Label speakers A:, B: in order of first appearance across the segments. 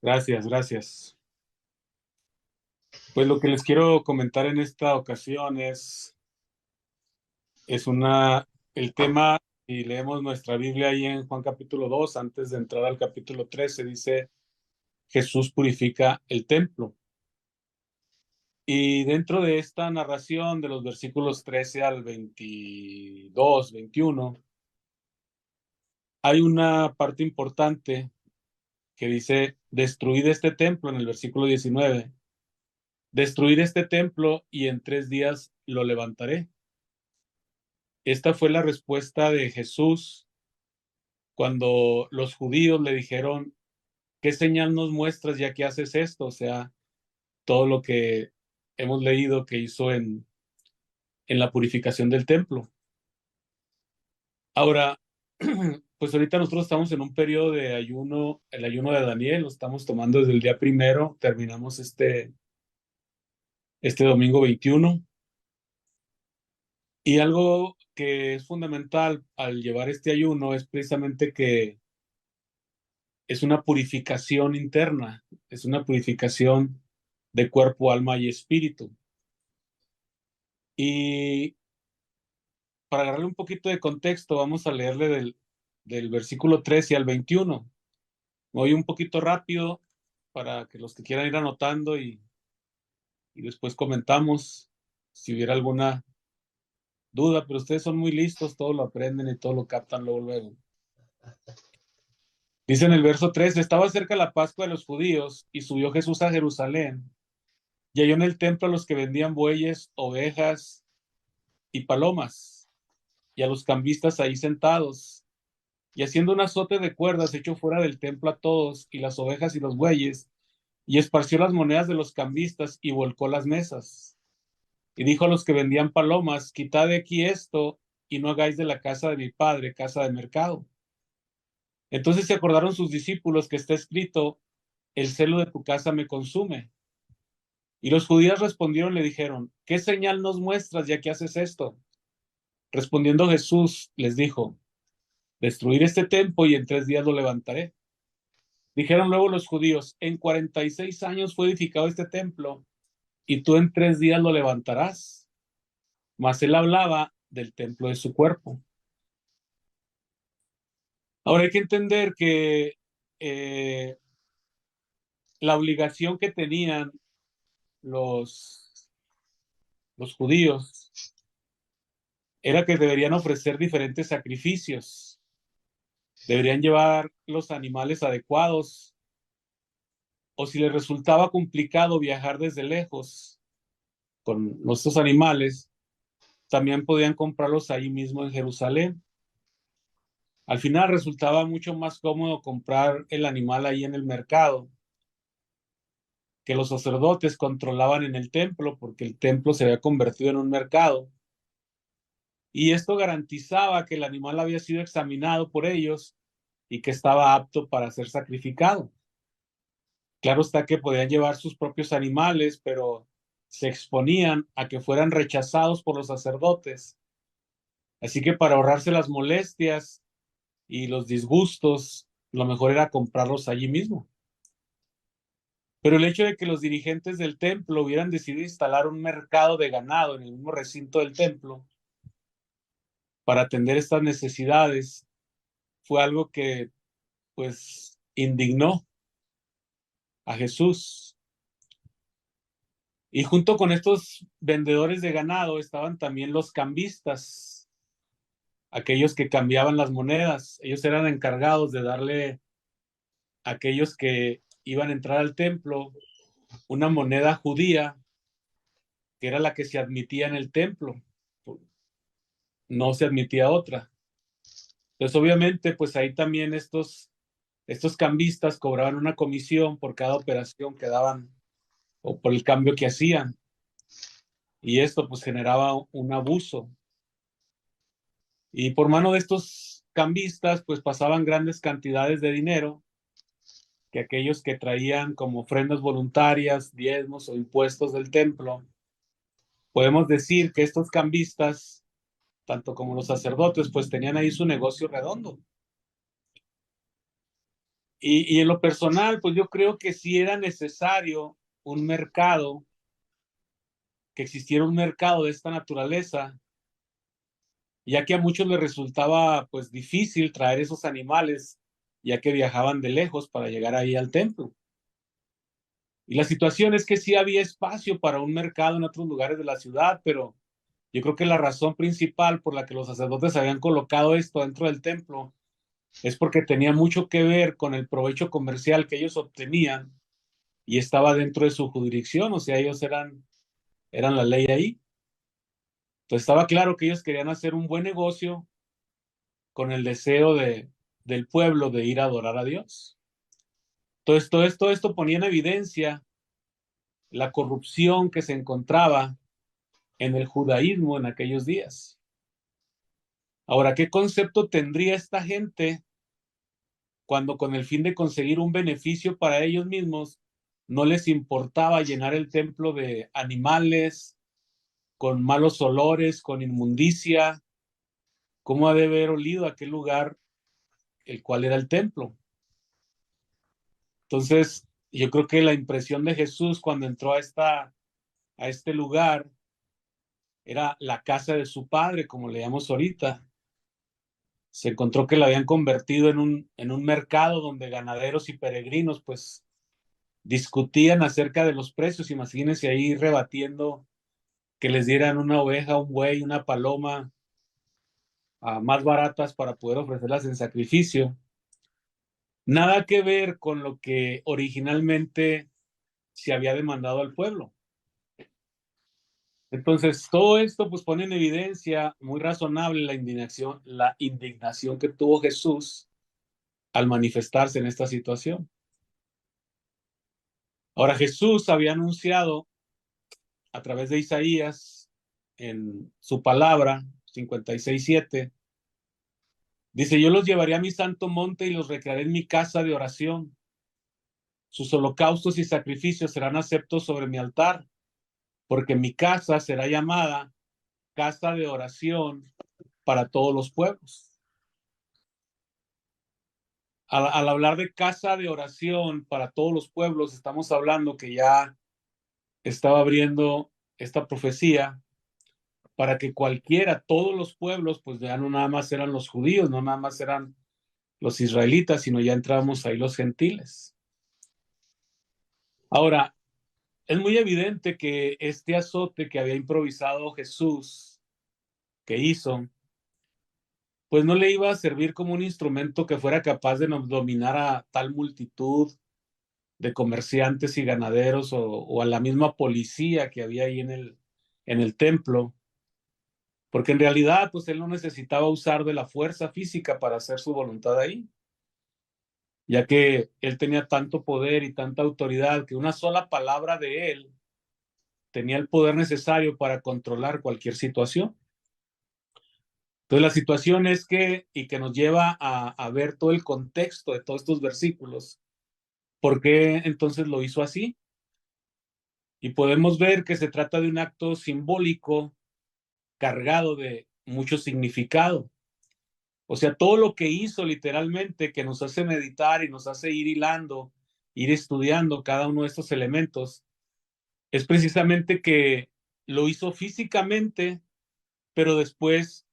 A: Gracias, gracias. Pues lo que les quiero comentar en esta ocasión es el tema, y leemos nuestra Biblia ahí en Juan capítulo 2 antes de entrar al capítulo 13 dice, Jesús purifica el templo. Y dentro de esta narración de los versículos 13 al 22, 21, hay una parte importante que dice, destruid este templo en el versículo 19, destruid este templo y en 3 días lo levantaré. Esta fue la respuesta de Jesús cuando los judíos le dijeron, ¿qué señal nos muestras ya que haces esto? O sea, todo lo que hemos leído que hizo en la purificación del templo. Ahora, pues ahorita nosotros estamos en un periodo de ayuno, el ayuno de Daniel, lo estamos tomando desde el día primero, terminamos este domingo 21. Y algo que es fundamental al llevar este ayuno es precisamente que es una purificación interna, es una purificación de cuerpo, alma y espíritu. Y para agarrarle un poquito de contexto, vamos a leerle del versículo 13 al 21. Voy un poquito rápido para que los que quieran ir anotando y después comentamos si hubiera alguna duda, pero ustedes son muy listos, todo lo aprenden y todo lo captan luego, luego. Dice en el verso 13, estaba cerca la Pascua de los judíos y subió Jesús a Jerusalén y halló en el templo a los que vendían bueyes, ovejas y palomas, y a los cambistas ahí sentados, y haciendo un azote de cuerdas echó fuera del templo a todos, y las ovejas y los bueyes, y esparció las monedas de los cambistas y volcó las mesas. Y dijo a los que vendían palomas, quitad de aquí esto, y no hagáis de la casa de mi padre casa de mercado. Entonces se acordaron sus discípulos que está escrito, el celo de tu casa me consume. Y los judíos respondieron, le dijeron, ¿qué señal nos muestras ya que haces esto? Respondiendo Jesús les dijo, destruir este templo y en 3 días lo levantaré. Dijeron luego los judíos, en 46 años fue edificado este templo y tú en 3 días lo levantarás. Mas él hablaba del templo de su cuerpo. Ahora hay que entender que eh, la obligación que tenían los, los judíos era que deberían ofrecer diferentes sacrificios, deberían llevar los animales adecuados, o si les resultaba complicado viajar desde lejos con nuestros animales, también podían comprarlos ahí mismo en Jerusalén. Al final resultaba mucho más cómodo comprar el animal ahí en el mercado, que los sacerdotes controlaban en el templo, porque el templo se había convertido en un mercado. Y esto garantizaba que el animal había sido examinado por ellos y que estaba apto para ser sacrificado. Claro está que podían llevar sus propios animales, pero se exponían a que fueran rechazados por los sacerdotes. Así que para ahorrarse las molestias y los disgustos, lo mejor era comprarlos allí mismo. Pero el hecho de que los dirigentes del templo hubieran decidido instalar un mercado de ganado en el mismo recinto del templo para atender estas necesidades fue algo que pues indignó a Jesús. Y junto con estos vendedores de ganado estaban también los cambistas, aquellos que cambiaban las monedas. Ellos eran encargados de darle a aquellos que iban a entrar al templo una moneda judía, que era la que se admitía en el templo, no se admitía otra. Entonces, obviamente, pues ahí también estos cambistas cobraban una comisión por cada operación que daban o por el cambio que hacían. Y esto pues generaba un abuso. Y por mano de estos cambistas, pues pasaban grandes cantidades de dinero que aquellos que traían como ofrendas voluntarias, diezmos o impuestos del templo. Podemos decir que estos cambistas, tanto como los sacerdotes, pues tenían ahí su negocio redondo. Y en lo personal, pues yo creo que sí era necesario un mercado, que existiera un mercado de esta naturaleza, ya que a muchos les resultaba pues difícil traer esos animales, ya que viajaban de lejos para llegar ahí al templo. Y la situación es que sí había espacio para un mercado en otros lugares de la ciudad, pero yo creo que la razón principal por la que los sacerdotes habían colocado esto dentro del templo es porque tenía mucho que ver con el provecho comercial que ellos obtenían y estaba dentro de su jurisdicción, o sea, ellos eran la ley ahí. Entonces estaba claro que ellos querían hacer un buen negocio con el deseo del pueblo de ir a adorar a Dios. Entonces todo esto ponía en evidencia la corrupción que se encontraba en el judaísmo en aquellos días. Ahora, ¿qué concepto tendría esta gente cuando con el fin de conseguir un beneficio para ellos mismos no les importaba llenar el templo de animales, con malos olores, con inmundicia? ¿Cómo ha de haber olido aquel lugar, el cual era el templo? Entonces, yo creo que la impresión de Jesús cuando entró a este lugar era la casa de su padre, como le llamamos ahorita. Se encontró que la habían convertido en un mercado donde ganaderos y peregrinos pues discutían acerca de los precios. Imagínense ahí rebatiendo que les dieran una oveja, un buey, una paloma más baratas para poder ofrecerlas en sacrificio. Nada que ver con lo que originalmente se había demandado al pueblo. Entonces, todo esto pues pone en evidencia muy razonable la indignación que tuvo Jesús al manifestarse en esta situación. Ahora, Jesús había anunciado a través de Isaías en su palabra 56:7, dice: yo los llevaré a mi santo monte y los recrearé en mi casa de oración. Sus holocaustos y sacrificios serán aceptos sobre mi altar, porque mi casa será llamada casa de oración para todos los pueblos. Al hablar de casa de oración para todos los pueblos, estamos hablando que ya estaba abriendo esta profecía para que cualquiera, todos los pueblos, pues ya no nada más eran los judíos, no nada más eran los israelitas, sino ya entramos ahí los gentiles. Ahora, es muy evidente que este azote que había improvisado Jesús, que hizo, pues no le iba a servir como un instrumento que fuera capaz de dominar a tal multitud de comerciantes y ganaderos o a la misma policía que había ahí en el templo, porque en realidad pues él no necesitaba usar de la fuerza física para hacer su voluntad ahí, ya que él tenía tanto poder y tanta autoridad que una sola palabra de él tenía el poder necesario para controlar cualquier situación. Entonces la situación es que, y que nos lleva a ver todo el contexto de todos estos versículos, ¿por qué entonces lo hizo así? Y podemos ver que se trata de un acto simbólico cargado de mucho significado. O sea, todo lo que hizo literalmente, que nos hace meditar y nos hace ir hilando, ir estudiando cada uno de estos elementos, es precisamente que lo hizo físicamente, pero después,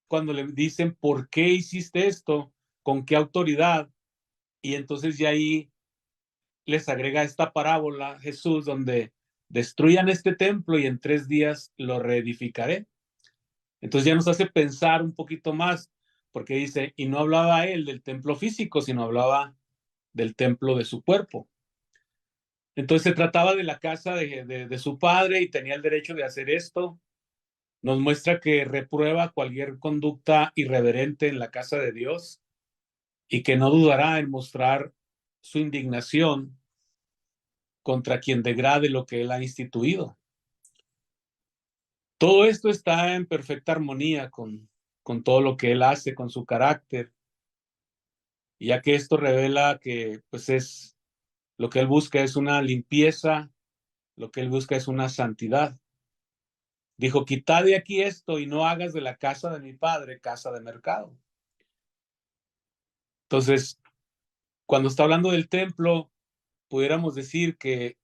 A: cuando le dicen, ¿por qué hiciste esto? ¿Con qué autoridad? Y entonces ya ahí les agrega esta parábola Jesús, donde destruyan este templo y en 3 días lo reedificaré. Entonces ya nos hace pensar un poquito más, porque dice, y no hablaba él del templo físico, sino hablaba del templo de su cuerpo. Entonces se trataba de la casa de su padre y tenía el derecho de hacer esto. Nos muestra que reprueba cualquier conducta irreverente en la casa de Dios y que no dudará en mostrar su indignación contra quien degrade lo que él ha instituido. Todo esto está en perfecta armonía con todo lo que él hace, con su carácter, ya que esto revela que pues es lo que él busca es una limpieza, lo que él busca es una santidad. Dijo, quitad de aquí esto y no hagas de la casa de mi padre casa de mercado. Entonces, cuando está hablando del templo, pudiéramos decir que,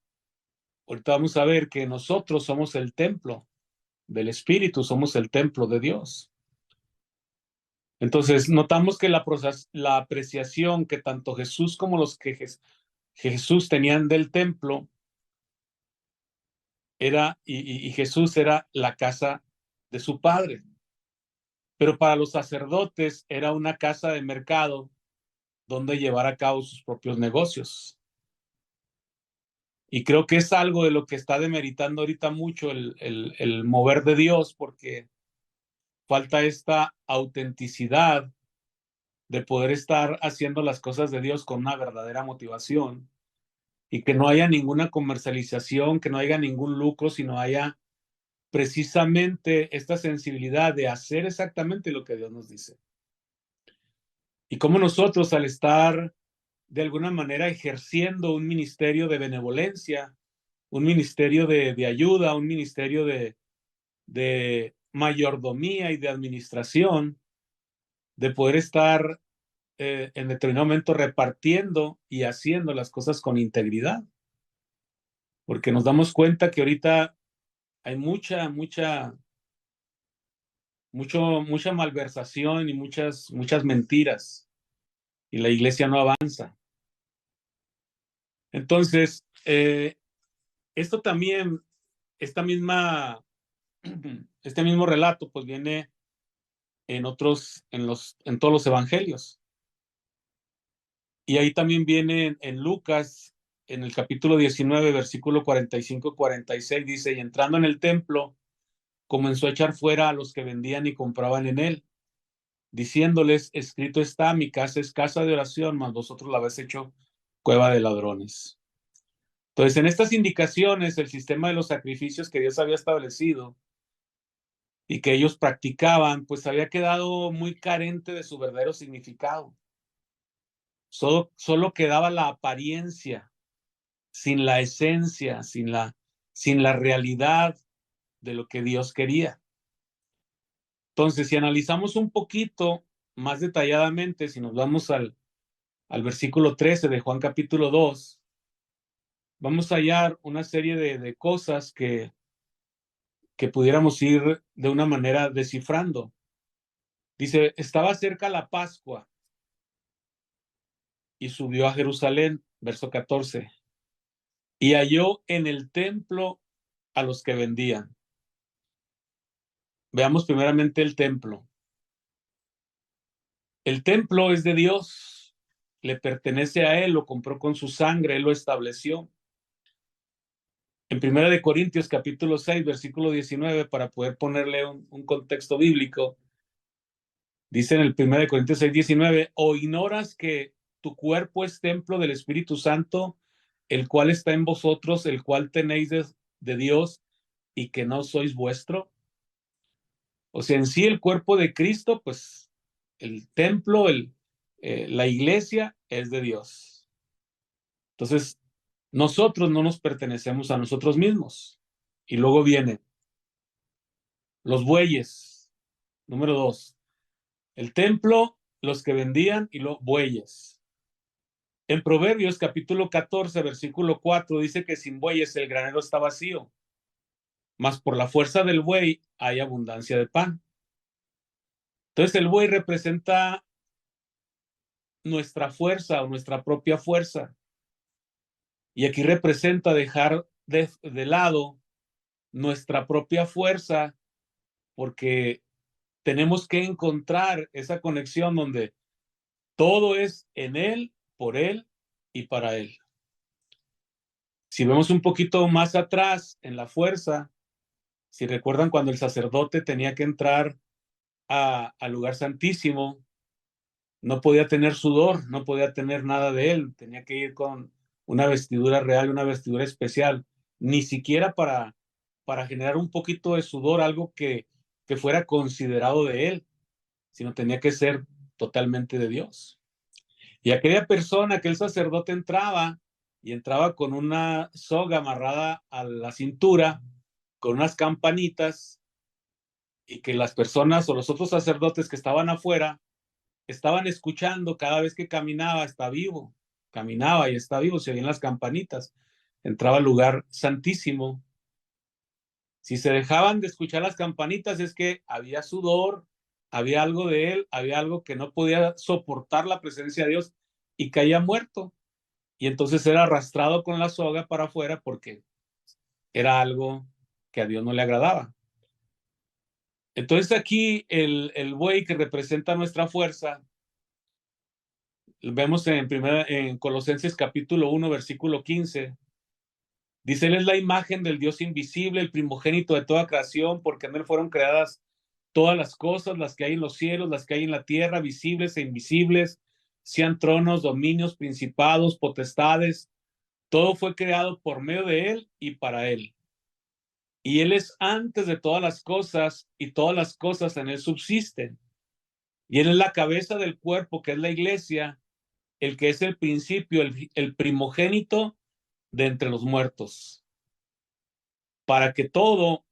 A: ahorita vamos a ver que nosotros somos el templo del Espíritu, somos el templo de Dios. Entonces, notamos que la apreciación que tanto Jesús como los que Jesús tenían del templo era, y Jesús era la casa de su padre. Pero para los sacerdotes era una casa de mercado donde llevar a cabo sus propios negocios. Y creo que es algo de lo que está demeritando ahorita mucho el mover de Dios, porque falta esta autenticidad de poder estar haciendo las cosas de Dios con una verdadera motivación y que no haya ninguna comercialización, que no haya ningún lucro, sino haya precisamente esta sensibilidad de hacer exactamente lo que Dios nos dice. Y cómo nosotros, al estar de alguna manera ejerciendo un ministerio de benevolencia, un ministerio de ayuda, un ministerio de mayordomía y de administración, de poder estar en determinado momento repartiendo y haciendo las cosas con integridad. Porque nos damos cuenta que ahorita hay mucha malversación y muchas mentiras y la iglesia no avanza. Entonces, esto también, este mismo relato, pues viene en todos los evangelios. Y ahí también viene en Lucas, en el capítulo 19, versículo 45-46, dice, y entrando en el templo, comenzó a echar fuera a los que vendían y compraban en él, diciéndoles, escrito está, mi casa es casa de oración, mas vosotros la habéis hecho cueva de ladrones. Entonces, en estas indicaciones, el sistema de los sacrificios que Dios había establecido y que ellos practicaban, pues había quedado muy carente de su verdadero significado. Solo quedaba la apariencia, sin la esencia, sin la realidad de lo que Dios quería. Entonces, si analizamos un poquito más detalladamente, si nos vamos al versículo 13 de Juan capítulo 2, vamos a hallar una serie de cosas que pudiéramos ir de una manera descifrando. Dice, estaba cerca la Pascua y subió a Jerusalén, verso 14, y halló en el templo a los que vendían. Veamos primeramente el templo. El templo es de Dios, le pertenece a Él, lo compró con su sangre, Él lo estableció. En 1 Corintios capítulo 6, versículo 19, para poder ponerle un contexto bíblico, dice en el 1 Corintios 6, 19, ¿o ignoras que tu cuerpo es templo del Espíritu Santo, el cual está en vosotros, el cual tenéis de Dios y que no sois vuestro? O sea, en sí el cuerpo de Cristo, pues el templo, la iglesia es de Dios. Entonces, nosotros no nos pertenecemos a nosotros mismos. Y luego viene los bueyes. Número 2. El templo, los que vendían y los bueyes. En Proverbios capítulo 14, versículo 4, dice que sin bueyes el granero está vacío, mas por la fuerza del buey hay abundancia de pan. Entonces el buey representa nuestra fuerza o nuestra propia fuerza. Y aquí representa dejar de lado nuestra propia fuerza porque tenemos que encontrar esa conexión donde todo es en Él, por Él y para Él. Si vemos un poquito más atrás en la fuerza, si recuerdan cuando el sacerdote tenía que entrar al lugar santísimo, no podía tener sudor, no podía tener nada de él, tenía que ir con una vestidura real, una vestidura especial, ni siquiera para generar un poquito de sudor, algo que fuera considerado de él, sino tenía que ser totalmente de Dios. Y aquella persona, aquel sacerdote entraba y entraba con una soga amarrada a la cintura, con unas campanitas, y que las personas o los otros sacerdotes que estaban afuera estaban escuchando cada vez que caminaba, está vivo. caminaba y estaba vivo, se oían las campanitas, entraba al lugar santísimo. Si se dejaban de escuchar las campanitas es que había sudor, había algo de él, había algo que no podía soportar la presencia de Dios y caía muerto. Y entonces era arrastrado con la soga para afuera porque era algo que a Dios no le agradaba. Entonces aquí el buey que representa nuestra fuerza, vemos en Colosenses capítulo 1, versículo 15, dice, él es la imagen del Dios invisible, el primogénito de toda creación, porque en él fueron creadas todas las cosas, las que hay en los cielos, las que hay en la tierra, visibles e invisibles, sean tronos, dominios, principados, potestades, todo fue creado por medio de él y para él. Y él es antes de todas las cosas y todas las cosas en él subsisten. Y él es la cabeza del cuerpo, que es la iglesia, el que es el principio, el primogénito de entre los muertos, para que todo,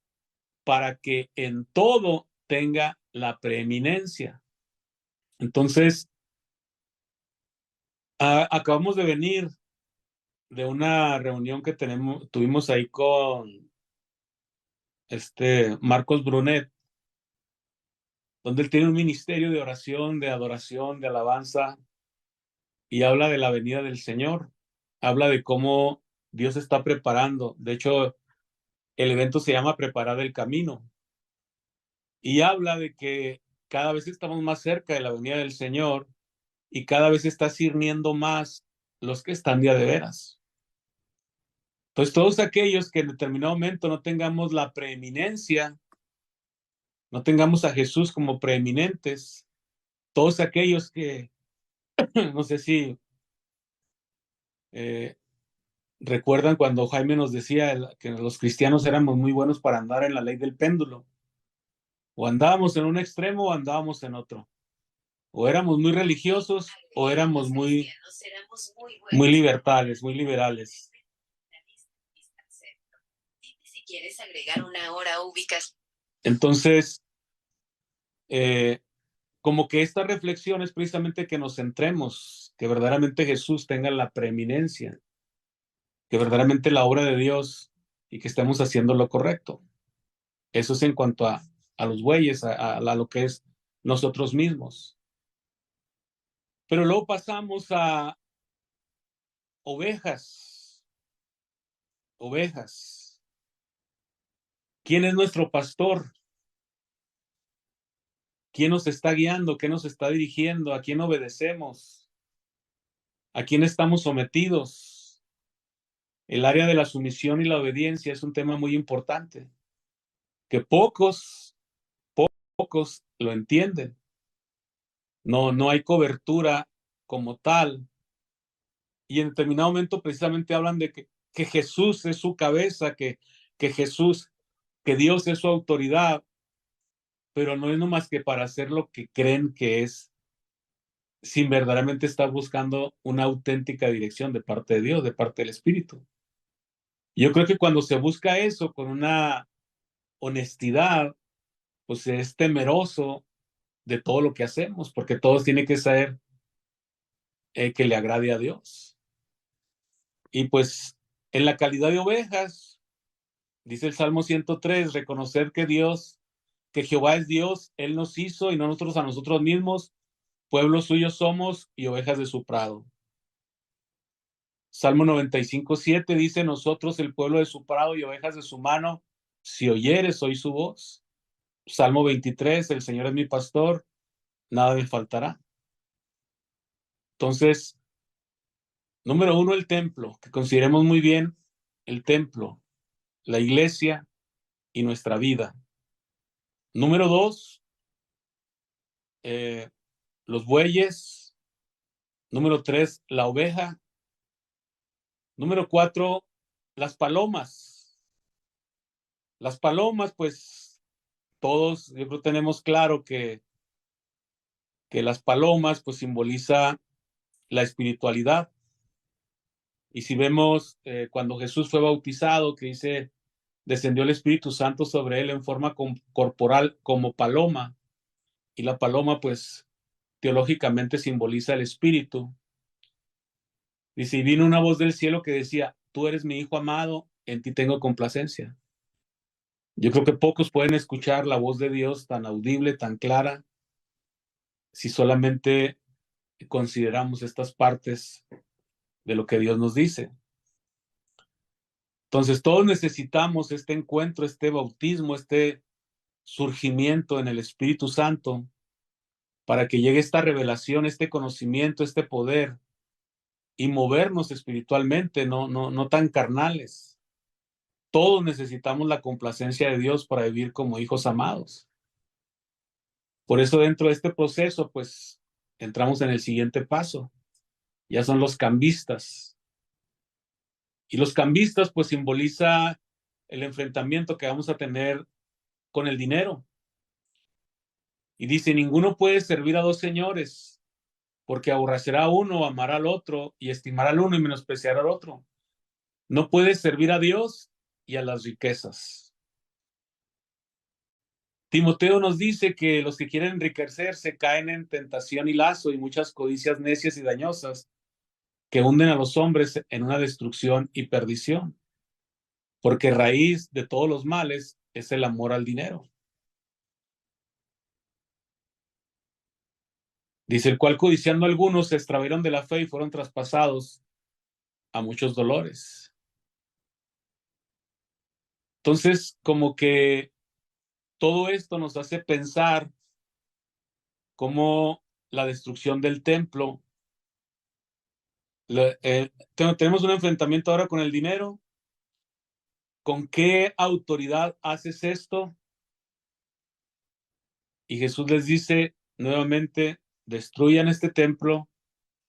A: para que en todo tenga la preeminencia. Entonces, acabamos de venir de una reunión que tuvimos ahí con Marcos Brunet, donde él tiene un ministerio de oración, de adoración, de alabanza, y habla de la venida del Señor, habla de cómo Dios está preparando. De hecho, el evento se llama Preparar el Camino, y habla de que cada vez estamos más cerca de la venida del Señor y cada vez está sirviendo más los que están de a de veras. Entonces, todos aquellos que en determinado momento no tengamos la preeminencia, no tengamos a Jesús como preeminentes, todos aquellos que, no sé si recuerdan cuando Jaime nos decía que los cristianos éramos muy buenos para andar en la ley del péndulo, o andábamos en un extremo o andábamos en otro, o éramos muy religiosos o éramos muy liberales, muy liberales. Si quieres agregar una hora ubicas. Entonces, como que esta reflexión es precisamente que nos centremos, que verdaderamente Jesús tenga la preeminencia, que verdaderamente la obra de Dios y que estemos haciendo lo correcto. Eso es en cuanto a los bueyes, a lo que es nosotros mismos. Pero luego pasamos a ovejas. Ovejas. ¿Quién es nuestro pastor? ¿Quién nos está guiando? ¿Qué nos está dirigiendo? ¿A quién obedecemos? ¿A quién estamos sometidos? El área de la sumisión y la obediencia es un tema muy importante, que pocos lo entienden. No hay cobertura como tal. Y en determinado momento precisamente hablan de que Jesús es su cabeza, que Jesús, que Dios es su autoridad, pero no es nomás que para hacer lo que creen que es, sin verdaderamente estar buscando una auténtica dirección de parte de Dios, de parte del Espíritu. Yo creo que cuando se busca eso con una honestidad, pues es temeroso de todo lo que hacemos, porque todos tiene que ser que le agrade a Dios. Y pues en la calidad de ovejas, dice el Salmo 103, reconocer que Dios, que Jehová es Dios, Él nos hizo y no nosotros a nosotros mismos, pueblo suyo somos y ovejas de su prado. Salmo 95:7 dice, nosotros el pueblo de su prado y ovejas de su mano, si oyeres, oí su voz. Salmo 23, el Señor es mi pastor, nada me faltará. Entonces, número uno, el templo, que consideremos muy bien el templo, la iglesia y nuestra vida. Número dos, los bueyes. Número tres, la oveja. Número cuatro, las palomas. Las palomas, pues todos, yo creo tenemos claro que las palomas pues simboliza la espiritualidad. Y si vemos cuando Jesús fue bautizado, que dice, descendió el Espíritu Santo sobre él en forma corporal como paloma, y la paloma pues teológicamente simboliza el Espíritu. Dice, y vino una voz del cielo que decía, tú eres mi hijo amado, en ti tengo complacencia. Yo creo que pocos pueden escuchar la voz de Dios tan audible, tan clara, si solamente consideramos estas partes de lo que Dios nos dice. Entonces, todos necesitamos este encuentro, este bautismo, este surgimiento en el Espíritu Santo para que llegue esta revelación, este conocimiento, este poder y movernos espiritualmente, no tan carnales. Todos necesitamos la complacencia de Dios para vivir como hijos amados. Por eso dentro de este proceso, pues, entramos en el siguiente paso. Ya son los cambistas. Y los cambistas, pues, simboliza el enfrentamiento que vamos a tener con el dinero. Y dice, ninguno puede servir a dos señores, porque aborrecerá a uno, amará al otro, y estimará al uno y menospreciará al otro. No puedes servir a Dios y a las riquezas. Timoteo nos dice que los que quieren enriquecerse caen en tentación y lazo y muchas codicias necias y dañosas que hunden a los hombres en una destrucción y perdición, porque raíz de todos los males es el amor al dinero. Dice, el cual codiciando algunos se extraviaron de la fe y fueron traspasados a muchos dolores. Entonces, como que todo esto nos hace pensar cómo la destrucción del templo, tenemos un enfrentamiento ahora con el dinero. ¿Con qué autoridad haces esto? Y Jesús les dice nuevamente, destruyan este templo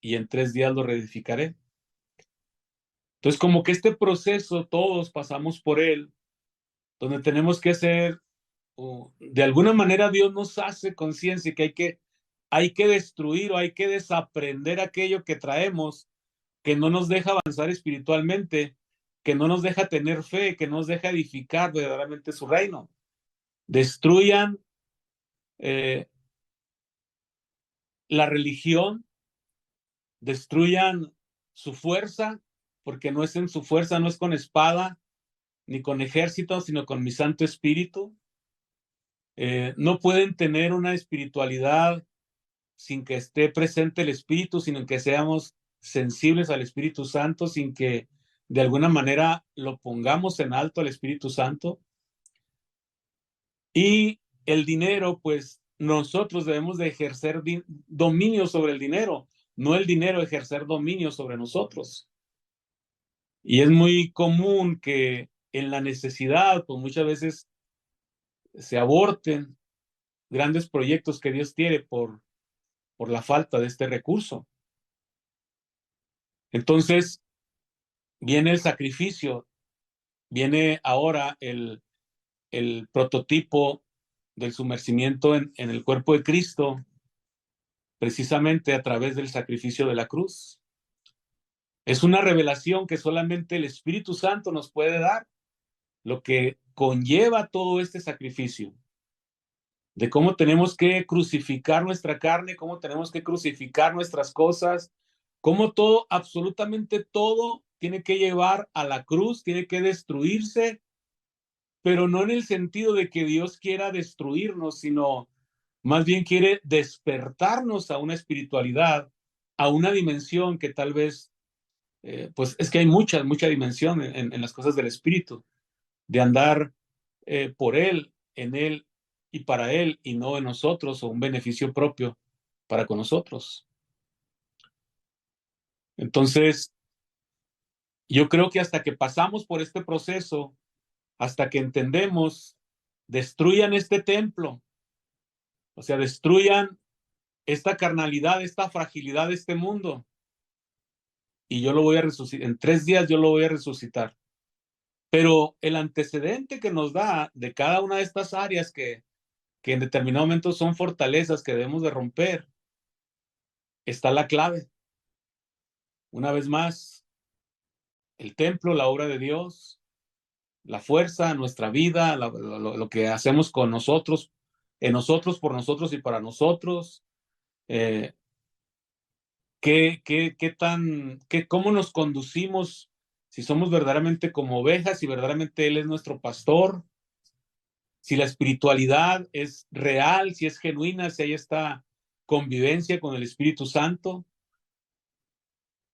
A: y en 3 días lo reedificaré. Entonces, como que este proceso todos pasamos por él, donde tenemos que hacer, de alguna manera Dios nos hace conciencia que hay que destruir o hay que desaprender aquello que traemos, que no nos deja avanzar espiritualmente, que no nos deja tener fe, que no nos deja edificar verdaderamente su reino. Destruyan la religión, destruyan su fuerza, porque no es en su fuerza, no es con espada ni con ejército, sino con mi Santo Espíritu. No pueden tener una espiritualidad sin que esté presente el Espíritu, sino que seamos sensibles al Espíritu Santo, sin que de alguna manera lo pongamos en alto al Espíritu Santo. Y el dinero, pues nosotros debemos de ejercer dominio sobre el dinero, no el dinero ejercer dominio sobre nosotros. Y es muy común que en la necesidad, pues muchas veces se aborten grandes proyectos que Dios tiene por la falta de este recurso. Entonces, viene el sacrificio, viene ahora el prototipo del sumergimiento en el cuerpo de Cristo, precisamente a través del sacrificio de la cruz. Es una revelación que solamente el Espíritu Santo nos puede dar, lo que conlleva todo este sacrificio, de cómo tenemos que crucificar nuestra carne, cómo tenemos que crucificar nuestras cosas, cómo todo, absolutamente todo, tiene que llevar a la cruz, tiene que destruirse, pero no en el sentido de que Dios quiera destruirnos, sino más bien quiere despertarnos a una espiritualidad, a una dimensión que tal vez, pues es que hay mucha dimensión en las cosas del espíritu, de andar por Él, en Él y para Él, y no en nosotros, o un beneficio propio para con nosotros. Entonces, yo creo que hasta que pasamos por este proceso, hasta que entendemos, destruyan este templo, o sea, destruyan esta carnalidad, esta fragilidad de este mundo, y yo lo voy a resucitar, en 3 días yo lo voy a resucitar. Pero el antecedente que nos da de cada una de estas áreas que en determinado momento son fortalezas que debemos de romper, está la clave. Una vez más, el templo, la obra de Dios, la fuerza, nuestra vida, lo que hacemos con nosotros, en nosotros, por nosotros y para nosotros, cómo nos conducimos, si somos verdaderamente como ovejas, si verdaderamente Él es nuestro pastor, si la espiritualidad es real, si es genuina, si hay esta convivencia con el Espíritu Santo,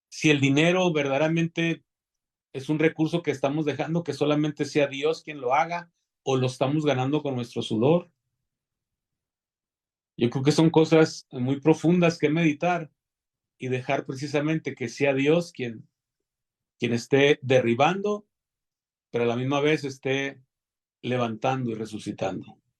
A: si el dinero verdaderamente es un recurso que estamos dejando que solamente sea Dios quien lo haga o lo estamos ganando con nuestro sudor. Yo creo que son cosas muy profundas que meditar y dejar precisamente que sea Dios quien esté derribando, pero a la misma vez esté levantando y resucitando.